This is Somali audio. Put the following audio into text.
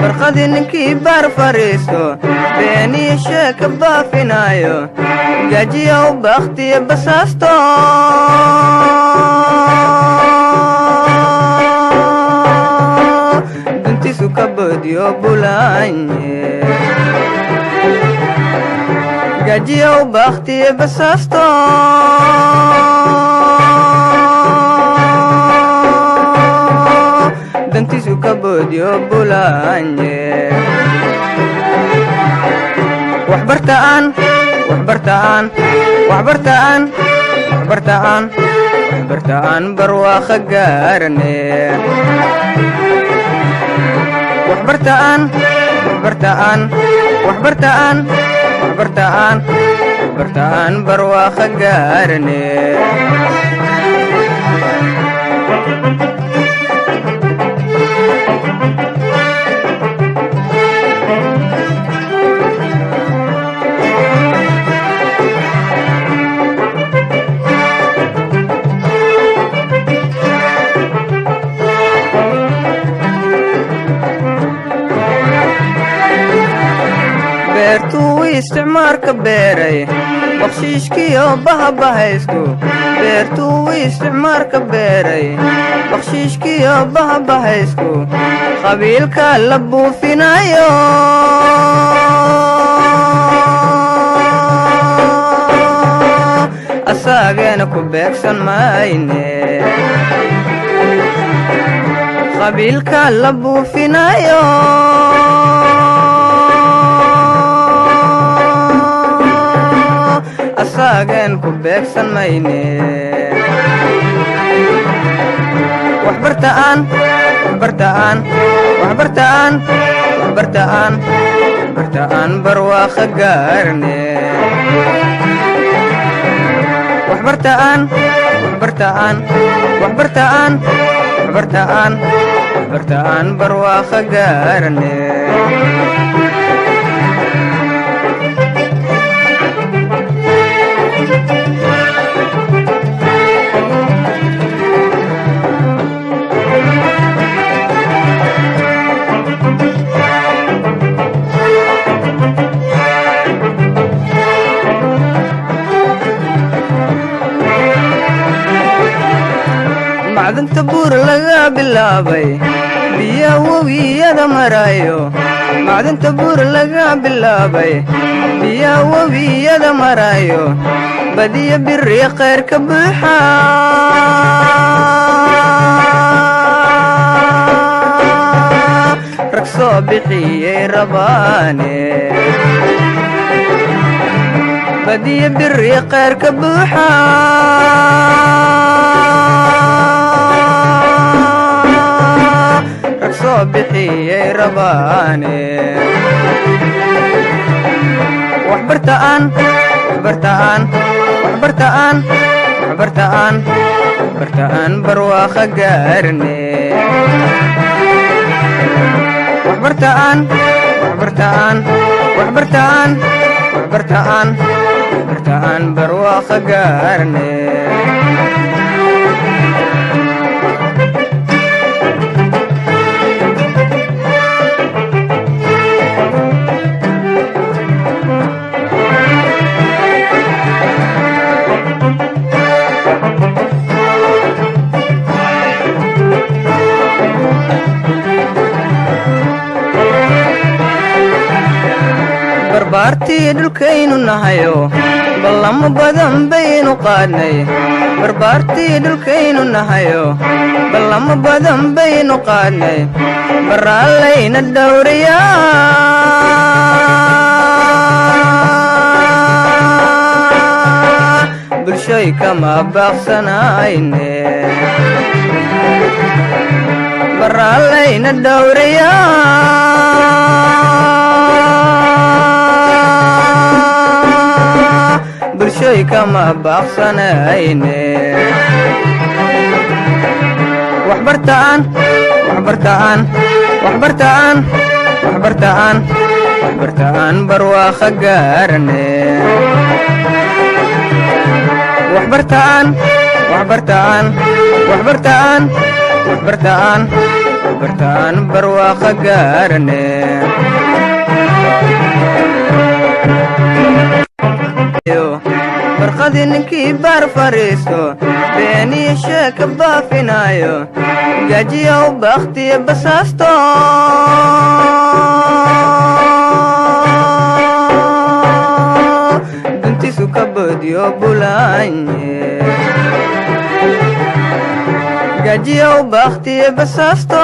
barqadii ninkii baar fariisto beenii sheeka baafinaayo gaajiya u bakhtiya basaasto duntiisu ka boodiyo bulaanye gaajiya u bakhtiya basaasto dantiisu ka boodiyo bulaanye waxbartaan barwaaqa gaarane waxbartaan barwaaqa gaarane beertuu isticmaarka beeray bakshiishkiyo bahabahaysku beertuu isticmaarka beeray bakshiishkiyo bahabahaysku qabiilka la buufinayo asaageena ku beegsan mayne qabiilka la buufinayo asaagen ku beegsan mayne waxbartaan barwaaqa gaarne waxbartaan barwaaqa gaarne macdanta buur laga bilaabay biya webiyada maraayo macdanta buur laga bilaabay biya webiyada maraayo badiya biri khayr ka buuxa rag soo bixiyey rabaane badiya biri khayr ka buuxa soo bixiyey rabaane waxbartaan barwaaqa gaarne waxbartaan barwaaqa gaarne barbaartii dhulkaynu nahayo ballamo badan baynu qaadnay barbaartii dhulkaynu nahayo ballamo badan baynu qaadnay baraallayna dhowrayaa bulshoy kama baaqsanayne baraallayna dhowrayaa bulshoy kama baaqsanayne waxbartaan barwaaqa gaarne waxbartaan bartaan barwaaqa gaarane barqadii ninkii baar fariisto beeniyo sheeka baafinayo gaajiya u bakhtiya basaasto duntiisu ka boodyo bulaanye gaajiya u bakhtiya basaasto